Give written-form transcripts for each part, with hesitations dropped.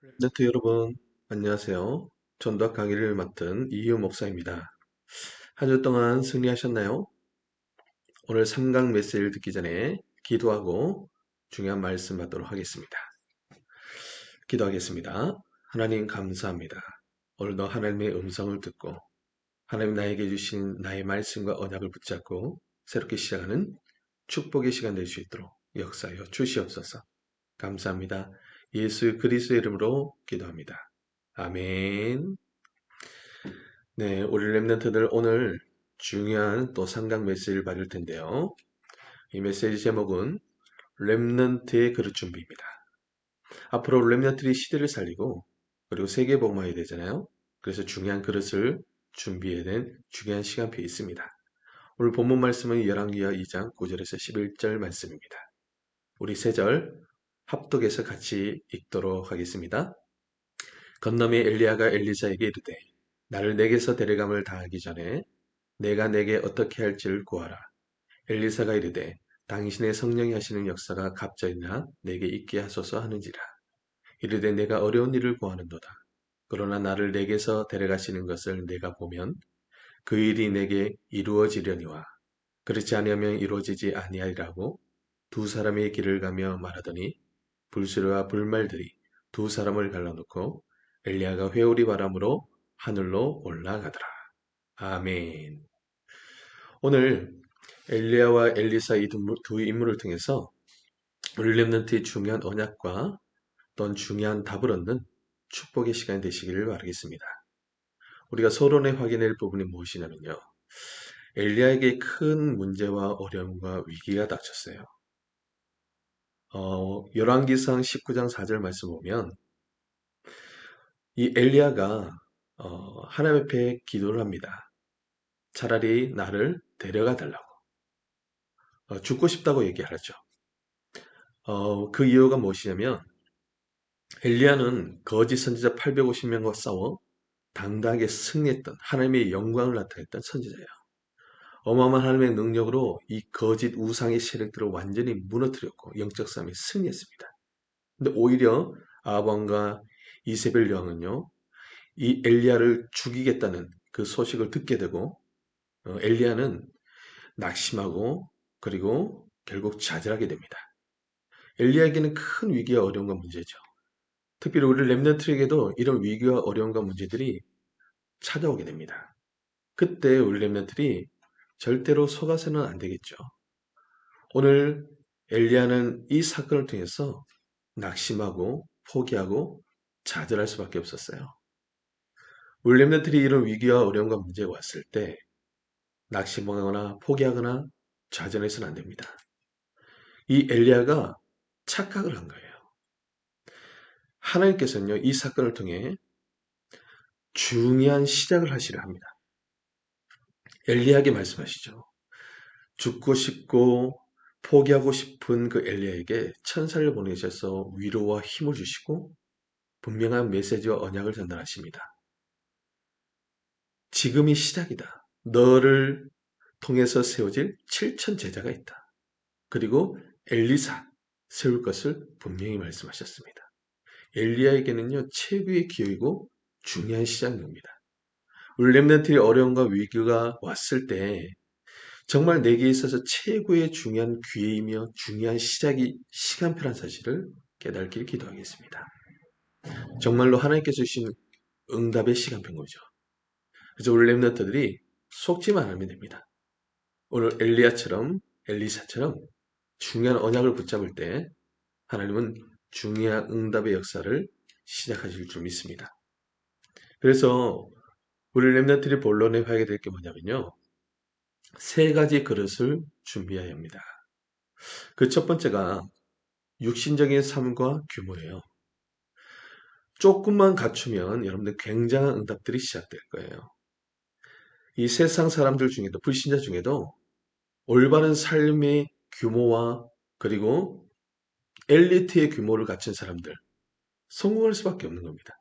랩런트 여러분, 안녕하세요. 전도학 강의를 맡은 이희우 목사입니다. 한 주 동안 승리하셨나요? 오늘 3강 메시지를 듣기 전에 기도하고 중요한 말씀 받도록 하겠습니다. 기도하겠습니다. 하나님 감사합니다. 오늘도 하나님의 음성을 듣고 하나님 나에게 주신 나의 말씀과 언약을 붙잡고 새롭게 시작하는 축복의 시간 될 수 있도록 역사하여 주시옵소서. 감사합니다. 예수 그리스도의 이름으로 기도합니다. 아멘. 네, 우리 랩런트들 오늘 중요한 또 상강 메시지를 받을 텐데요. 이 메시지 제목은 랩런트의 그릇 준비입니다. 앞으로 랩런트들이 시대를 살리고 그리고 세계 복음화해야 되잖아요. 그래서 중요한 그릇을 준비해야 된 중요한 시간표에 있습니다. 오늘 본문 말씀은 열왕기하 2장 9절에서 11절 말씀입니다. 우리 세 절 합독해서 같이 읽도록 하겠습니다. 건너에 엘리야가 엘리사에게 이르되 나를 내게서 데려감을 다하기 전에 내가 내게 어떻게 할지를 구하라. 엘리사가 이르되 당신의 성령이 하시는 역사가 갑자이나 내게 있게 하소서 하는지라. 이르되 내가 어려운 일을 구하는도다. 그러나 나를 내게서 데려가시는 것을 내가 보면 그 일이 내게 이루어지려니와 그렇지 아니하면 이루어지지 아니하리라고 두 사람의 길을 가며 말하더니 불수레와 불말들이 두 사람을 갈라놓고 엘리야가 회오리 바람으로 하늘로 올라가더라. 아멘. 오늘 엘리야와 엘리사 이 두 인물을 통해서 우리 렘넌트의 중요한 언약과 또한 중요한 답을 얻는 축복의 시간이 되시기를 바라겠습니다. 우리가 서론에 확인할 부분이 무엇이냐면요. 엘리야에게 큰 문제와 어려움과 위기가 닥쳤어요. 열왕기상 19장 4절 말씀 보면 이 엘리야가 하나님 앞에 기도를 합니다. 차라리 나를 데려가 달라고. 죽고 싶다고 얘기하죠. 그 이유가 무엇이냐면 엘리야는 거짓 선지자 850명과 싸워 당당하게 승리했던 하나님의 영광을 나타냈던 선지자예요. 어마어마한 하나님의 능력으로 이 거짓 우상의 세력들을 완전히 무너뜨렸고 영적 싸움에 승리했습니다. 근데 오히려 아합왕과 이세벨 여왕은요, 이 엘리야를 죽이겠다는 그 소식을 듣게 되고 엘리야는 낙심하고 그리고 결국 좌절하게 됩니다. 엘리야에게는 큰 위기와 어려움과 문제죠. 특별히 우리 렘넌트에게도 이런 위기와 어려움과 문제들이 찾아오게 됩니다. 그때 우리 렘넌트들이 절대로 속아서는 안 되겠죠. 오늘 엘리야는 이 사건을 통해서 낙심하고 포기하고 좌절할 수밖에 없었어요. 우리 렘넌트들이 이런 위기와 어려움과 문제가 왔을 때 낙심하거나 포기하거나 좌절해서는 안 됩니다. 이 엘리야가 착각을 한 거예요. 하나님께서는요, 이 사건을 통해 중요한 시작을 하시려 합니다. 엘리야에게 말씀하시죠. 죽고 싶고 포기하고 싶은 그 엘리야에게 천사를 보내셔서 위로와 힘을 주시고 분명한 메시지와 언약을 전달하십니다. 지금이 시작이다. 너를 통해서 세워질 7천 제자가 있다. 그리고 엘리사 세울 것을 분명히 말씀하셨습니다. 엘리야에게는요, 최고의 기회이고 중요한 시작입니다. 우리 렘넌트의 어려움과 위기가 왔을 때 정말 내게 있어서 최고의 중요한 기회이며 중요한 시간표란 사실을 깨닫기를 기도하겠습니다. 정말로 하나님께서 주신 응답의 시간표인 거죠. 그래서 우리 렘넌트들이 속지만 않으면 됩니다. 오늘 엘리야처럼 엘리사처럼 중요한 언약을 붙잡을 때 하나님은 중요한 응답의 역사를 시작하실 줄 믿습니다. 그래서 우리 렘넌트들이 본론에 하게 될 게 뭐냐면요. 세 가지 그릇을 준비해야 합니다. 그 첫 번째가 육신적인 삶과 규모예요. 조금만 갖추면 여러분들 굉장한 응답들이 시작될 거예요. 이 세상 사람들 중에도 불신자 중에도 올바른 삶의 규모와 그리고 엘리트의 규모를 갖춘 사람들 성공할 수밖에 없는 겁니다.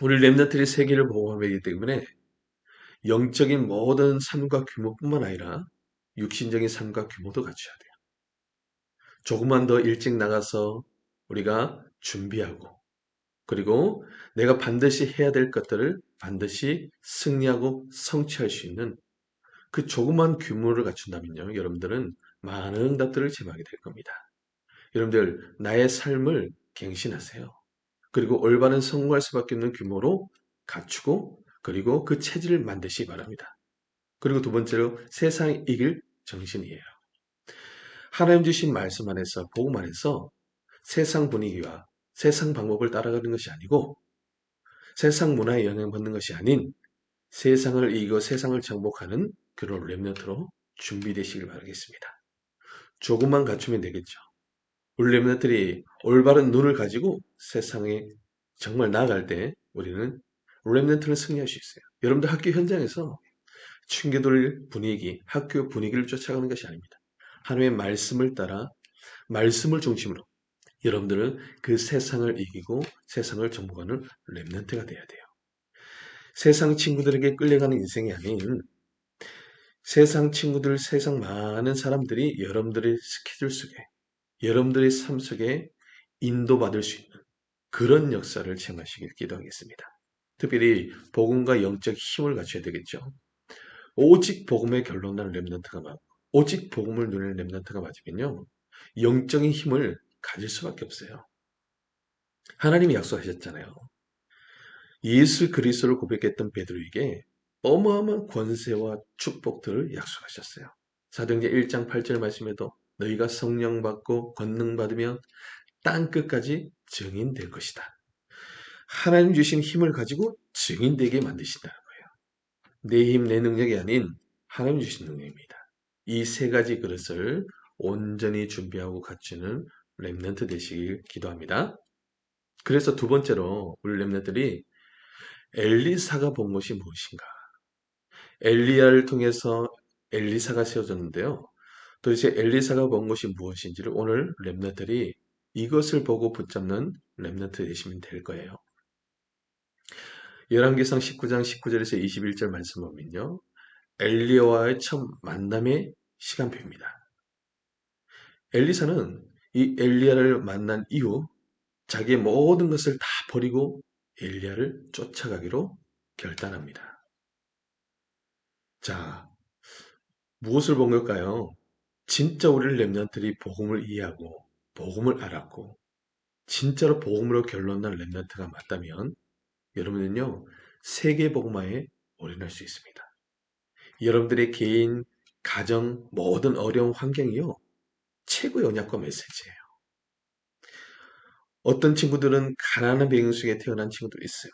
우리 렘넌트의 세계를 보호하기 때문에 영적인 모든 삶과 규모뿐만 아니라 육신적인 삶과 규모도 갖춰야 돼요. 조금만 더 일찍 나가서 우리가 준비하고 그리고 내가 반드시 해야 될 것들을 반드시 승리하고 성취할 수 있는 그 조그만 규모를 갖춘다면요. 여러분들은 많은 응답들을 제공하게 될 겁니다. 여러분들, 나의 삶을 갱신하세요. 그리고 올바른 성공할 수밖에 없는 규모로 갖추고, 그리고 그 체질을 만드시기 바랍니다. 그리고 두 번째로 세상을 이길 정신이에요. 하나님 주신 말씀 안에서, 복음 안에서 세상 분위기와 세상 방법을 따라가는 것이 아니고 세상 문화에 영향받는 것이 아닌 세상을 이기고 세상을 정복하는 그런 렘넌트로 준비되시길 바라겠습니다. 조금만 갖추면 되겠죠. 우리 렘넌트들이 올바른 눈을 가지고 세상에 정말 나아갈 때 우리는 렘넌트를 승리할 수 있어요. 여러분들 학교 현장에서 충격돌 분위기, 학교 분위기를 쫓아가는 것이 아닙니다. 하나님의 말씀을 따라 말씀을 중심으로 여러분들은 그 세상을 이기고 세상을 정복하는 렘넌트가 돼야 돼요. 세상 친구들에게 끌려가는 인생이 아닌 세상 친구들, 세상 많은 사람들이 여러분들의 스케줄 속에, 여러분들의 삶 속에 인도받을 수 있는 그런 역사를 체험하시길 기도하겠습니다. 특별히 복음과 영적 힘을 갖춰야 되겠죠. 오직 복음의 결론난 렘넌트가 맞고 오직 복음을 누리는 렘넌트가 맞으면요. 영적인 힘을 가질 수밖에 없어요. 하나님이 약속하셨잖아요. 예수 그리스도를 고백했던 베드로에게 어마어마한 권세와 축복들을 약속하셨어요. 사도행전 1장 8절 말씀에도 너희가 성령 받고 권능 받으면 땅 끝까지 증인될 것이다. 하나님 주신 힘을 가지고 증인되게 만드신다는 거예요. 내 힘, 내 능력이 아닌 하나님 주신 능력입니다. 이 세 가지 그릇을 온전히 준비하고 갖추는 렘넌트 되시길 기도합니다. 그래서 두 번째로 우리 렘넌트들이 엘리사가 본 것이 무엇인가? 엘리야를 통해서 엘리사가 세워졌는데요. 도대체 엘리사가 본 것이 무엇인지를 오늘 렘넌트들이 이것을 보고 붙잡는 렘넌트 되시면 될 거예요. 열왕기상 19장 19절에서 21절 말씀 보면요. 엘리야와의 첫 만남의 시간표입니다. 엘리사는 이 엘리야를 만난 이후 자기의 모든 것을 다 버리고 엘리야를 쫓아가기로 결단합니다. 자, 무엇을 본 걸까요? 진짜 우리 렘넌트들이 복음을 이해하고 복음을 알았고 진짜로 복음으로 결론난 렘넌트가 맞다면 여러분은요 세계 복음화에 올인할 수 있습니다. 여러분들의 개인, 가정, 모든 어려운 환경이요 최고의 언약과 메시지예요. 어떤 친구들은 가난한 배경 속에 태어난 친구도 있어요.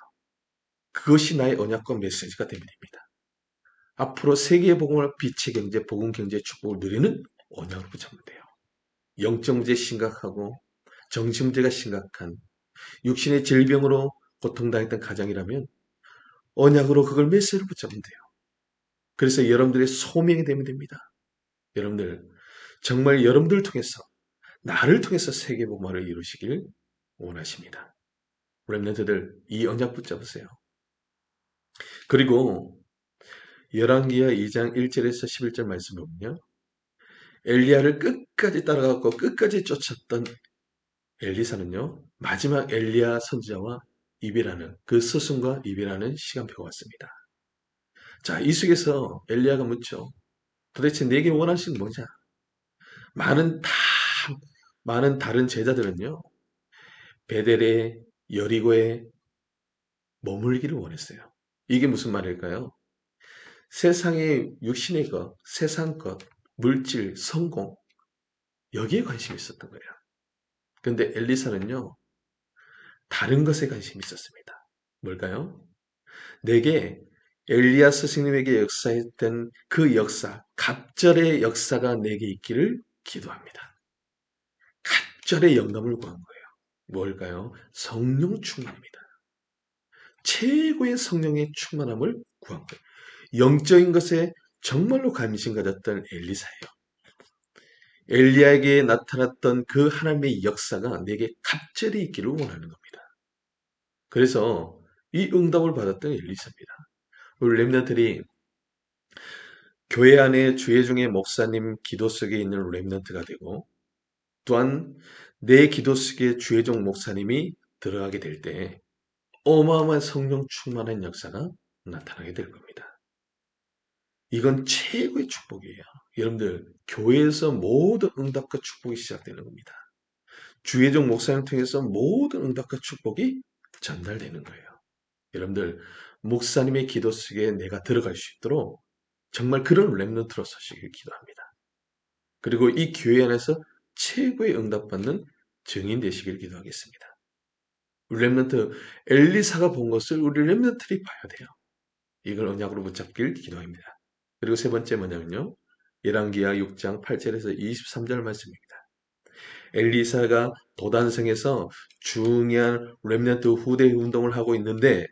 그것이 나의 언약과 메시지가 되면 됩니다. 앞으로 세계의 복음을 빛의 경제, 복음 경제 축복을 누리는 언약으로 붙잡으면 돼요. 영적 문제 심각하고 정신 문제가 심각한 육신의 질병으로 고통당했던 가정이라면 언약으로 그걸 메시지로 붙잡으면 돼요. 그래서 여러분들의 소명이 되면 됩니다. 여러분들 정말 여러분들을 통해서 나를 통해서 세계 복음화를 이루시길 원하십니다. 렘넌트들 이 언약 붙잡으세요. 그리고 열왕기하 2장 1절에서 11절 말씀 보면요. 엘리야를 끝까지 따라가고 끝까지 쫓았던 엘리사는요. 마지막 엘리야 선지자와 이별하는 그 스승과 이별하는 시간표가 왔습니다. 자, 이 속에서 엘리야가 묻죠. 도대체 내게 원하시는 뭐냐? 많은 다 많은 다른 제자들은요. 베델에 여리고에 머물기를 원했어요. 이게 무슨 말일까요? 세상의 육신의 것, 세상 것, 물질, 성공 여기에 관심이 있었던 거예요. 근데 엘리사는요. 다른 것에 관심이 있었습니다. 뭘까요? 내게 엘리야 스승님에게 역사했던 그 역사, 갑절의 역사가 내게 있기를 기도합니다. 갑절의 영감을 구한 거예요. 뭘까요? 성령 충만입니다. 최고의 성령의 충만함을 구한 거예요. 영적인 것에 정말로 관심 가졌던 엘리사예요. 엘리야에게 나타났던 그 하나님의 역사가 내게 갑절이 있기를 원하는 겁니다. 그래서 이 응답을 받았던 엘리사입니다. 우리 렘넌트들이 교회 안에 주회 중에 목사님 기도 속에 있는 렘넌트가 되고 또한 내 기도 속에 주회종 목사님이 들어가게 될 때 어마어마한 성령 충만한 역사가 나타나게 될 겁니다. 이건 최고의 축복이에요. 여러분들, 교회에서 모든 응답과 축복이 시작되는 겁니다. 주의종 목사님 통해서 모든 응답과 축복이 전달되는 거예요. 여러분들, 목사님의 기도 속에 내가 들어갈 수 있도록 정말 그런 렘넌트로 서시길 기도합니다. 그리고 이 교회 안에서 최고의 응답받는 증인 되시길 기도하겠습니다. 우리 렘넌트, 엘리사가 본 것을 우리 렘넌트들이 봐야 돼요. 이걸 언약으로 붙잡길 기도합니다. 그리고 세 번째 뭐냐면요. 열왕기하 6장 8절에서 23절 말씀입니다. 엘리사가 도단성에서 중요한 렘넌트 후대 운동을 하고 있는데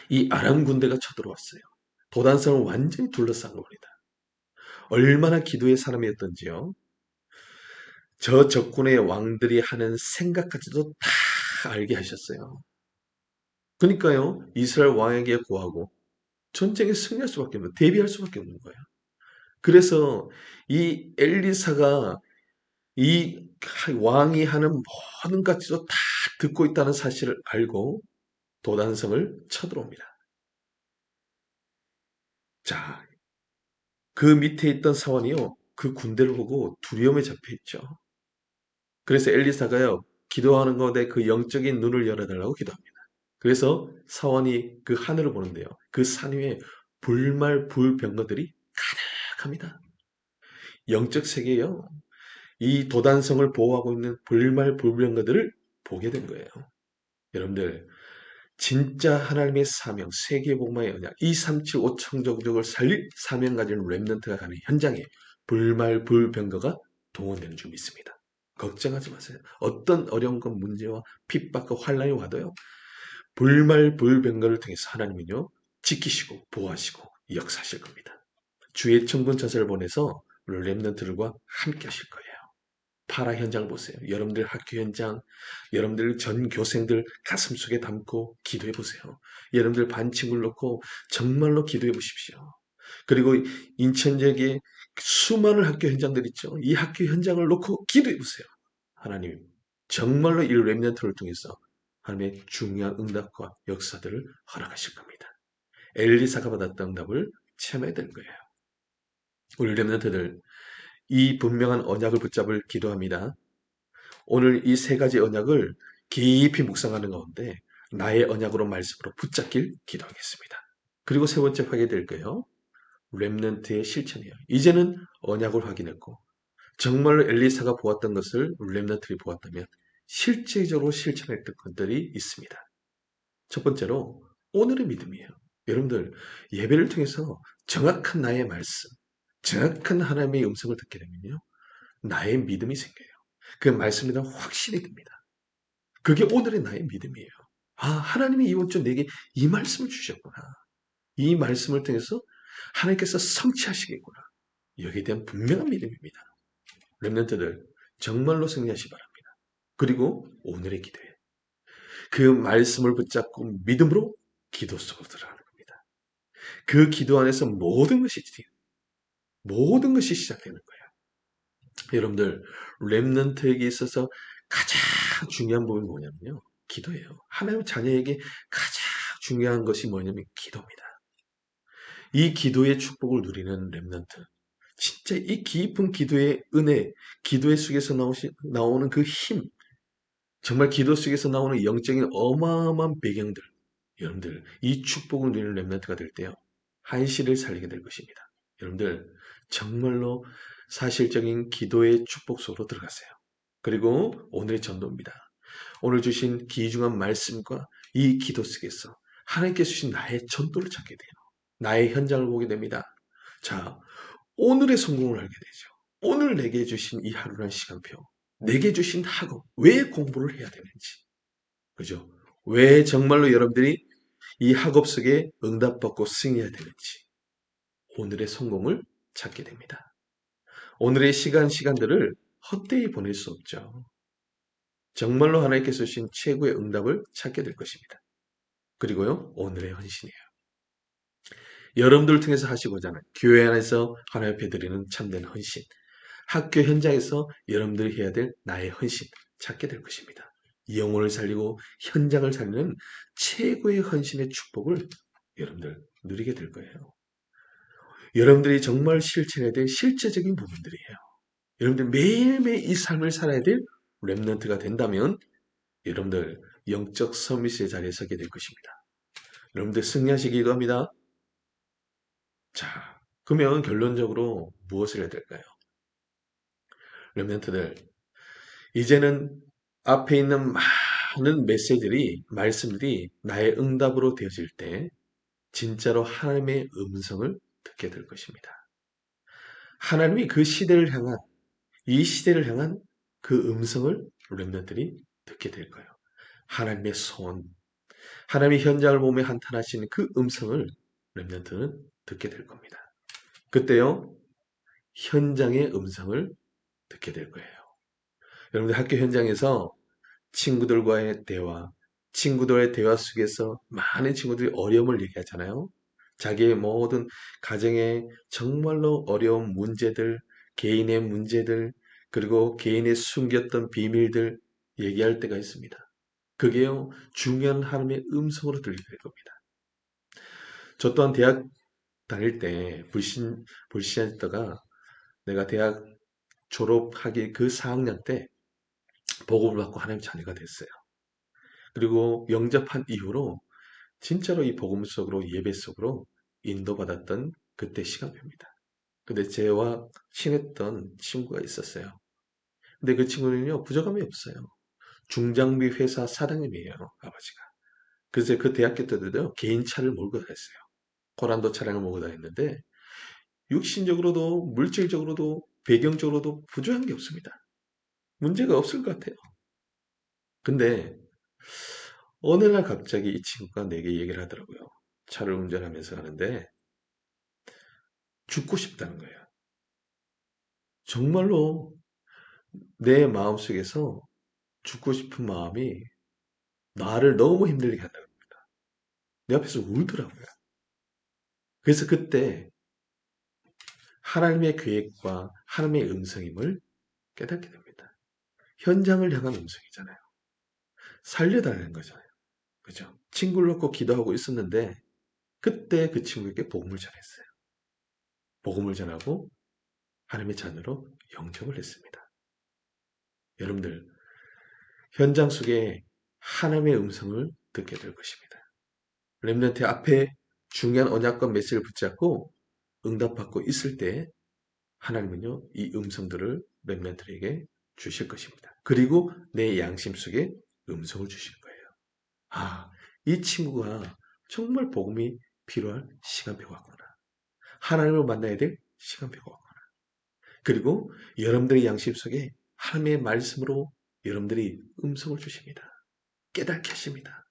이 아람 군대가 쳐들어왔어요. 도단성을 완전히 둘러싼 겁니다. 얼마나 기도의 사람이었던지요. 저 적군의 왕들이 하는 생각까지도 다 알게 하셨어요. 그러니까요. 이스라엘 왕에게 구하고 전쟁에 승리할 수밖에 없는, 대비할 수밖에 없는 거예요. 그래서 이 엘리사가 이 왕이 하는 모든 가지도 다 듣고 있다는 사실을 알고 도단성을 쳐들어옵니다. 자, 그 밑에 있던 사원이요. 그 군대를 보고 두려움에 잡혀 있죠. 그래서 엘리사가요. 기도하는 것에 그 영적인 눈을 열어달라고 기도합니다. 그래서 사원이 그 하늘을 보는데요. 그 산 위에 불말불병거들이 가득합니다. 영적 세계요. 이 도단성을 보호하고 있는 불말불병거들을 보게 된 거예요. 여러분들, 진짜 하나님의 사명, 세계복음화의 언약, 237 5천족족을 살릴 사명 가진 렘넌트가 가는 현장에 불말불병거가 동원되는 줄 믿습니다. 걱정하지 마세요. 어떤 어려운 것, 문제와 핍박과 환란이 와도요. 불말불병거를 통해서 하나님은요. 지키시고 보호하시고 역사하실 겁니다. 주의 천군천사를 보내서 우리 렘넌트들과 함께 하실 거예요. 파라 현장 보세요. 여러분들 학교 현장, 여러분들 전 교생들 가슴 속에 담고 기도해 보세요. 여러분들 반 친구를 놓고 정말로 기도해 보십시오. 그리고 인천 지역에 수많은 학교 현장들 있죠. 이 학교 현장을 놓고 기도해 보세요. 하나님, 정말로 이 렘넌트를 통해서 하나님의 중요한 응답과 역사들을 허락하실 겁니다. 엘리사가 받았던 응답을 체험해야 되는 거예요. 우리 렘넌트들, 이 분명한 언약을 붙잡을 기도합니다. 오늘 이 세 가지 언약을 깊이 묵상하는 가운데 나의 언약으로 말씀으로 붙잡길 기도하겠습니다. 그리고 세 번째 하게 될 거예요. 렘넌트의 실천이에요. 이제는 언약을 확인했고 정말로 엘리사가 보았던 것을 렘넌트들이 보았다면 실제적으로 실천했던 것들이 있습니다. 첫 번째로 오늘의 믿음이에요. 여러분들 예배를 통해서 정확한 나의 말씀, 정확한 하나님의 음성을 듣게 되면요. 나의 믿음이 생겨요. 그 말씀에 대한 확신이 듭니다. 그게 오늘의 나의 믿음이에요. 아, 하나님이 이번 주 내게 이 말씀을 주셨구나. 이 말씀을 통해서 하나님께서 성취하시겠구나. 여기에 대한 분명한 믿음입니다. 렘넌트들 정말로 승리하시 바랍니다. 그리고 오늘의 기도에 그 말씀을 붙잡고 믿음으로 기도 속으로 들어가는 겁니다. 그 기도 안에서 모든 것이 시작되는 거예요. 여러분들 렘넌트에게 있어서 가장 중요한 부분이 뭐냐면요. 기도예요. 하나님 자녀에게 가장 중요한 것이 뭐냐면 기도입니다. 이 기도의 축복을 누리는 렘넌트. 진짜 이 깊은 기도의 은혜, 기도의 속에서 나오는 그 힘, 정말 기도 속에서 나오는 영적인 어마어마한 배경들. 여러분들 이 축복을 누리는 렘넌트가 될 때요. 한시를 살리게 될 것입니다. 여러분들 정말로 사실적인 기도의 축복 속으로 들어가세요. 그리고 오늘의 전도입니다. 오늘 주신 귀중한 말씀과 이 기도 속에서 하나님께 주신 나의 전도를 찾게 돼요. 나의 현장을 보게 됩니다. 자, 오늘의 성공을 알게 되죠. 오늘 내게 주신 이 하루란 시간표, 내게 주신 학업, 왜 공부를 해야 되는지, 그죠? 왜 정말로 여러분들이 이 학업 속에 응답받고 승리해야 되는지, 오늘의 성공을 찾게 됩니다. 오늘의 시간들을 헛되이 보낼 수 없죠. 정말로 하나님께서 주신 최고의 응답을 찾게 될 것입니다. 그리고요, 오늘의 헌신이에요. 여러분들을 통해서 하시고자 하는 교회 안에서 하나님 앞에 드리는 참된 헌신, 학교 현장에서 여러분들이 해야 될 나의 헌신 찾게 될 것입니다. 영혼을 살리고 현장을 살리는 최고의 헌신의 축복을 여러분들 누리게 될 거예요. 여러분들이 정말 실천해야 될 실제적인 부분들이에요. 여러분들 매일매일 이 삶을 살아야 될 렘넌트가 된다면 여러분들 영적 서밋의 자리에 서게 될 것입니다. 여러분들 승리하시기도 합니다. 자, 그러면 결론적으로 무엇을 해야 될까요? 렘넌트들, 이제는 앞에 있는 많은 메시지들이, 말씀들이 나의 응답으로 되어질 때 진짜로 하나님의 음성을 듣게 될 것입니다. 하나님이 그 시대를 향한, 이 시대를 향한 그 음성을 렘넌트들이 듣게 될 거예요. 하나님의 손, 하나님의 현장을 보며 한탄하시는 그 음성을 렘넌트는 듣게 될 겁니다. 그때요, 현장의 음성을 듣게 될 거예요. 여러분들 학교 현장에서 친구들과의 대화, 친구들의 대화 속에서 많은 친구들이 어려움을 얘기하잖아요. 자기의 모든 가정의 정말로 어려운 문제들, 개인의 문제들, 그리고 개인의 숨겼던 비밀들 얘기할 때가 있습니다. 그게요, 중요한 하나님의 음성으로 들리게 될 겁니다. 저 또한 대학 다닐 때 불신자였다가 내가 대학 졸업하기 그 4학년 때 복음을 받고 하나님 자녀가 됐어요. 그리고 영접한 이후로 진짜로 이 복음 속으로 예배 속으로 인도받았던 그때 시간표입니다. 근데 저와 친했던 친구가 있었어요. 근데 그 친구는요, 부족함이 없어요. 중장비 회사 사장님이에요, 아버지가. 그래서 그 대학교 때도 개인 차를 몰고 다녔어요. 고란도 차량을 몰고 다녔는데 육신적으로도 물질적으로도 배경적으로도 부족한 게 없습니다. 문제가 없을 것 같아요. 근데 어느 날 갑자기 이 친구가 내게 얘기를 하더라고요. 차를 운전하면서 가는데 죽고 싶다는 거예요. 정말로 내 마음속에서 죽고 싶은 마음이 나를 너무 힘들게 한다는 겁니다. 내 앞에서 울더라고요. 그래서 그때 하나님의 계획과 하나님의 음성임을 깨닫게 됩니다. 현장을 향한 음성이잖아요. 살려달라는 거잖아요. 그죠? 친구를 놓고 기도하고 있었는데 그때 그 친구에게 복음을 전했어요. 복음을 전하고 하나님의 자녀로 영접을 했습니다. 여러분들 현장 속에 하나님의 음성을 듣게 될 것입니다. 렘넌트 앞에 중요한 언약과 메시지를 붙잡고 응답받고 있을 때 하나님은요, 이 음성들을 렘넌트에게 주실 것입니다. 그리고 내 양심 속에 음성을 주실 거예요. 아, 이 친구가 정말 복음이 필요할 시간표가 왔구나. 하나님을 만나야 될 시간표가 왔구나. 그리고 여러분들의 양심 속에 하나님의 말씀으로 여러분들이 음성을 주십니다. 깨닫게 하십니다.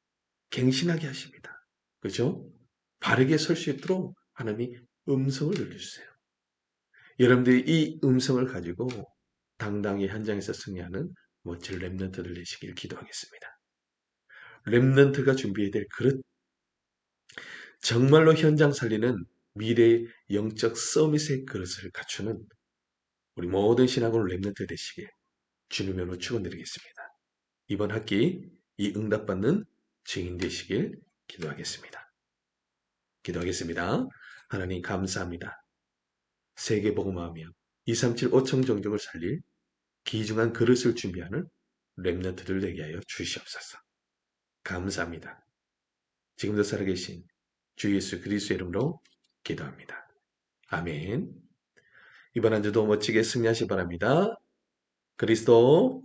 갱신하게 하십니다. 그죠? 바르게 설 수 있도록 하나님이 음성을 들려주세요. 여러분들이 이 음성을 가지고 당당히 현장에서 승리하는 멋진 렘넌트들 되시길 기도하겠습니다. 렘넌트가 준비해야 될 그릇, 정말로 현장 살리는 미래의 영적 서밋의 그릇을 갖추는 우리 모든 신학으로 렘넌트 되시길 주님으로 축원드리겠습니다. 이번 학기 이 응답받는 증인 되시길 기도하겠습니다. 기도하겠습니다. 하나님 감사합니다. 세계복음화하며 237 5청 정적을 살릴 귀중한 그릇을 준비하는 렘넌트들 되게 하여 주시옵소서. 감사합니다. 지금도 살아계신 주 예수 그리스도의 이름으로 기도합니다. 아멘. 이번 한 주도 멋지게 승리하시기 바랍니다. 그리스도